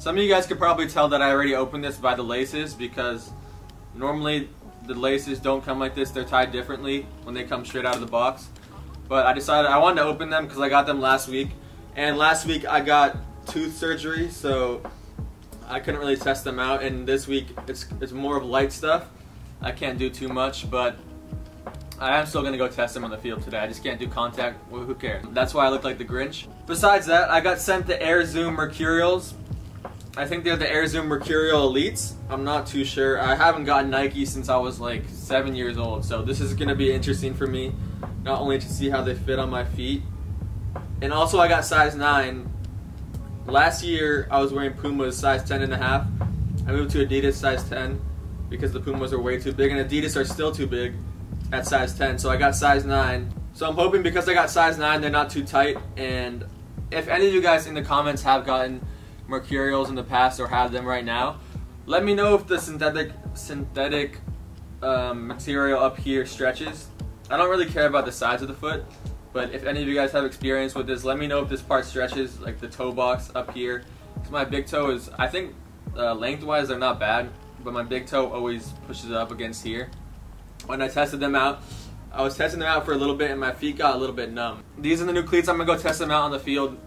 Some of you guys could probably tell that I already opened this by the laces, because normally the laces don't come like this. They're tied differently when they come straight out of the box. But I decided I wanted to open them because I got them last week. And last week I got tooth surgery, so I couldn't really test them out. And this week it's more of light stuff. I can't do too much, but I am still going to go test them on the field today. I just can't do contact. Well, who cares? That's why I look like the Grinch. Besides that, I got sent the Air Zoom Mercurials. I think they're the Air Zoom Mercurial Elites. I'm not too sure. I haven't gotten Nike since I was like 7 years old, so this is going to be interesting for me. Not only to see how they fit on my feet. And also I got size 9. Last year I was wearing Pumas size 10.5. I moved to Adidas size 10 because the Pumas are way too big, and Adidas are still too big at size 10, so I got size 9. So I'm hoping because I got size 9 they're not too tight. And if any of you guys in the comments have gotten Mercurials in the past or have them right now, let me know if the synthetic material up here stretches. I don't really care about the size of the foot, but if any of you guys have experience with this, let me know if this part stretches, like the toe box up here. Because my big toe is, I think lengthwise they're not bad, but my big toe always pushes up against here. When I tested them out, I was testing them out for a little bit and my feet got a little bit numb. These are the new cleats. I'm going to go test them out on the field,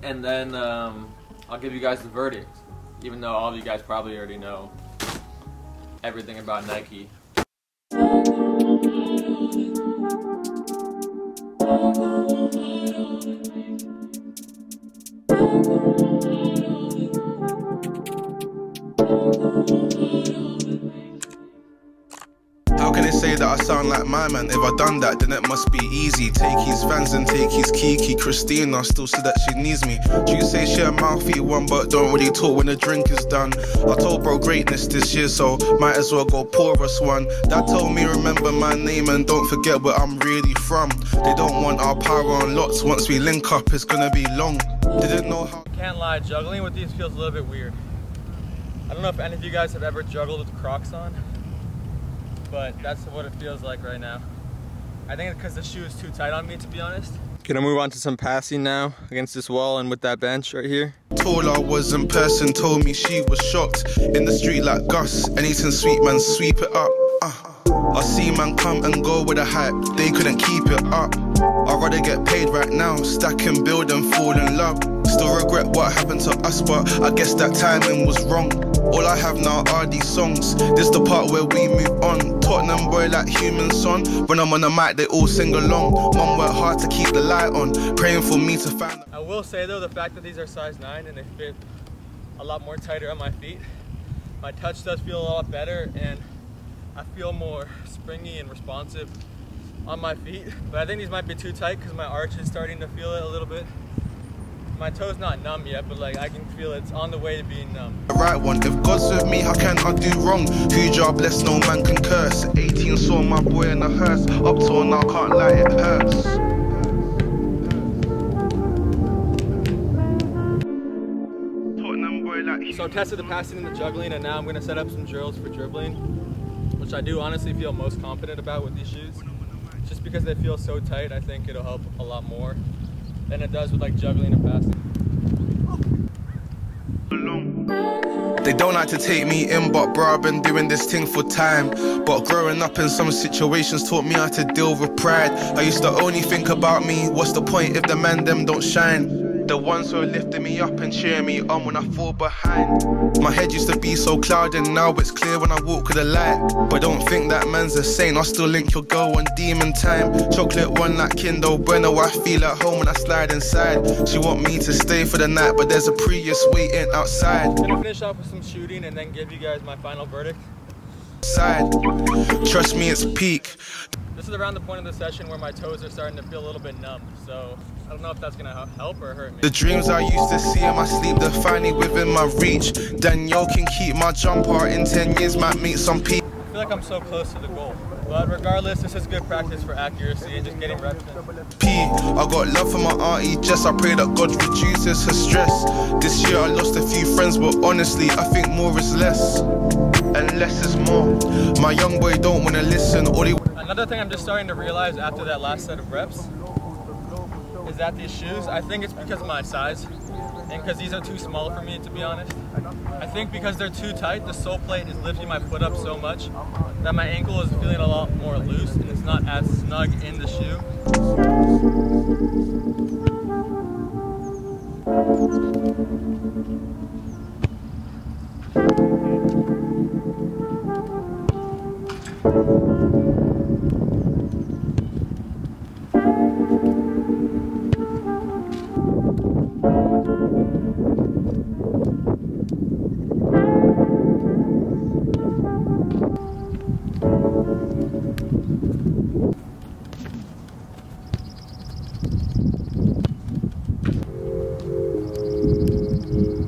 and then I'll give you guys the verdict, even though all of you guys probably already know everything about Nike. How can they say that I sound like my man? If I done that, then it must be easy. Take his fans and take his Kiki. Christina still said that she needs me. You say she a mouthy one, but don't really talk when the drink is done. I told bro greatness this year, so might as well go pour us one. Dad told me remember my name and don't forget where I'm really from. They don't want our power on lots. Once we link up, it's gonna be long. Didn't know how. Can't lie, juggling with these feels a little bit weird. I don't know if any of you guys have ever juggled with Crocs on, but that's what it feels like right now. I think it's because the shoe is too tight on me, to be honest. Gonna move on to some passing now against this wall and with that bench right here. Told I was in person, told me she was shocked. In the street like Gus, anything sweet man, sweep it up. I see man come and go with a hype, they couldn't keep it up. I'd rather get paid right now, stack and build and fall in love. Still regret what happened to us, but I guess that timing was wrong. All I have now are these songs. This the part where we move on. Tottenham boy like human son. When I'm on the mic, they all sing along. Mum worked hard to keep the light on, praying for me to find. I will say though, the fact that these are size 9 and they fit a lot more tighter on my feet, my touch does feel a lot better, and I feel more springy and responsive on my feet. But I think these might be too tight because my arch is starting to feel it a little bit. My toe's not numb yet, but like I can feel it's on the way to being numb. The right one, if God's with me, how can I do wrong? Who job blessed, no man can curse. 18 saw my boy in a hearse. Up till now, can't lie, it hurts. So I tested the passing and the juggling, and now I'm going to set up some drills for dribbling, which I do honestly feel most confident about with these shoes. Just because they feel so tight, I think it'll help a lot more than it does with like juggling and passing. They don't like to take me in, but bro, I've been doing this thing for time. But growing up in some situations taught me how to deal with pride. I used to only think about me, what's the point if the man them don't shine? The ones who are lifting me up and cheering me on when I fall behind. My head used to be so clouded, now it's clear when I walk with a light. But don't think that man's a saint, I'll still link your girl on demon time. Chocolate one like Kinder Bueno, I feel at home when I slide inside. She want me to stay for the night, but there's a Prius waiting outside. I'm gonna finish off with some shooting and then give you guys my final verdict. Trust me, it's peak. This is around the point of the session where my toes are starting to feel a little bit numb, so I don't know if that's gonna help or hurt me. The dreams I used to see in my sleep, they're finally within my reach. Danielle can keep my jumper, in 10 years might meet some people. I feel like I'm so close to the goal, but regardless, this is good practice for accuracy and just getting reps in. I got love for my auntie Jess, I pray that God reduces her stress. This year I lost a few friends, but honestly I think more is less, and less is more. My young boy don't wanna listen, all he... Another thing I'm just starting to realize after that last set of reps is that these shoes, I think it's because of my size, and because these are too small for me, to be honest. I think because they're too tight, the sole plate is lifting my foot up so much that my ankle is feeling a lot more loose and it's not as snug in the shoe.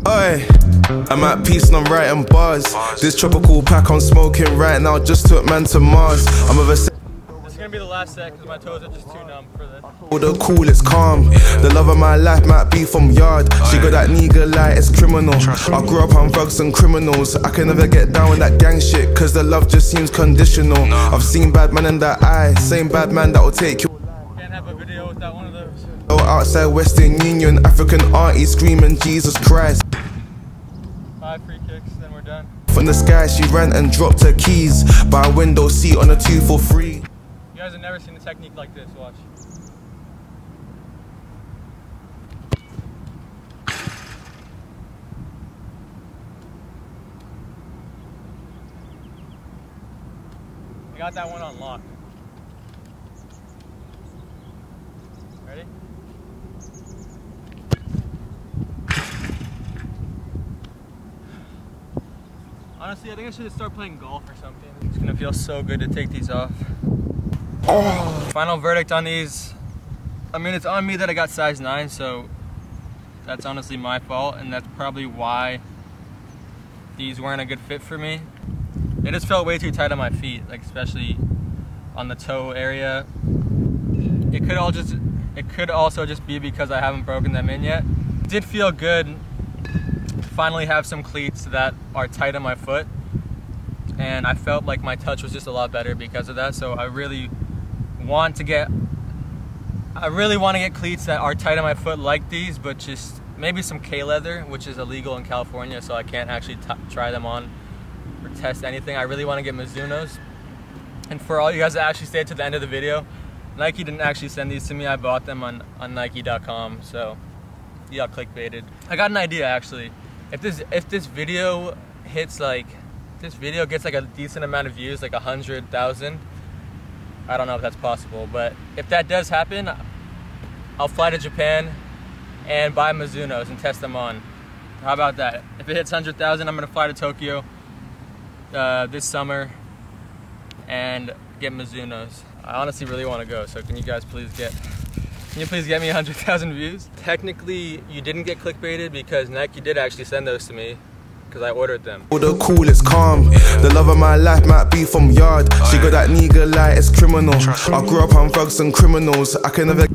Oi, I'm at peace and I'm writing bars. This tropical pack I'm smoking right now just took man to Mars. I'm with a This is gonna be the last set because my toes are just too numb for this. all the cool, it's calm. The love of my life might be from yard. She got that nigga like it's criminal. I grew up on thugs and criminals. I can never get down with that gang shit, cause the love just seems conditional. I've seen bad man in that eye, same bad man that'll take you. Can't have a video without one of those. Outside Western Union, African auntie screaming Jesus Christ. 5 free kicks, then we're done. From the sky she ran and dropped her keys by a window seat on a 2 for free. You guys have never seen a technique like this, watch. I got that one on lock. Ready? Honestly, I think I should start playing golf or something. It's gonna feel so good to take these off. Oh. Final verdict on these. I mean, it's on me that I got size 9, so that's honestly my fault, and that's probably why these weren't a good fit for me. They just felt way too tight on my feet, like especially on the toe area. It could also just be because I haven't broken them in yet. It did feel good to finally have some cleats that are tight on my foot, and I felt like my touch was just a lot better because of that. So I really want to get cleats that are tight on my foot like these, but just maybe some K-leather, which is illegal in California, so I can't actually try them on or test anything. I really want to get Mizunos. And for all you guys that actually stayed to the end of the video, Nike didn't actually send these to me. I bought them on Nike.com, so you got clickbaited. I got an idea actually. If this video hits like, this video gets like a decent amount of views, like 100,000. I don't know if that's possible, but if that does happen, I'll fly to Japan and buy Mizunos and test them on. How about that? If it hits 100,000, I'm gonna fly to Tokyo this summer and get Mizunos. I honestly really want to go, so can you please get me 100,000 views? Technically, you didn't get clickbaited because Nike did actually send those to me because I ordered them. All the cool, it's calm. The love of my life might be from yard. She got that nigga like it's criminal. I grew up on thugs and criminals. I can never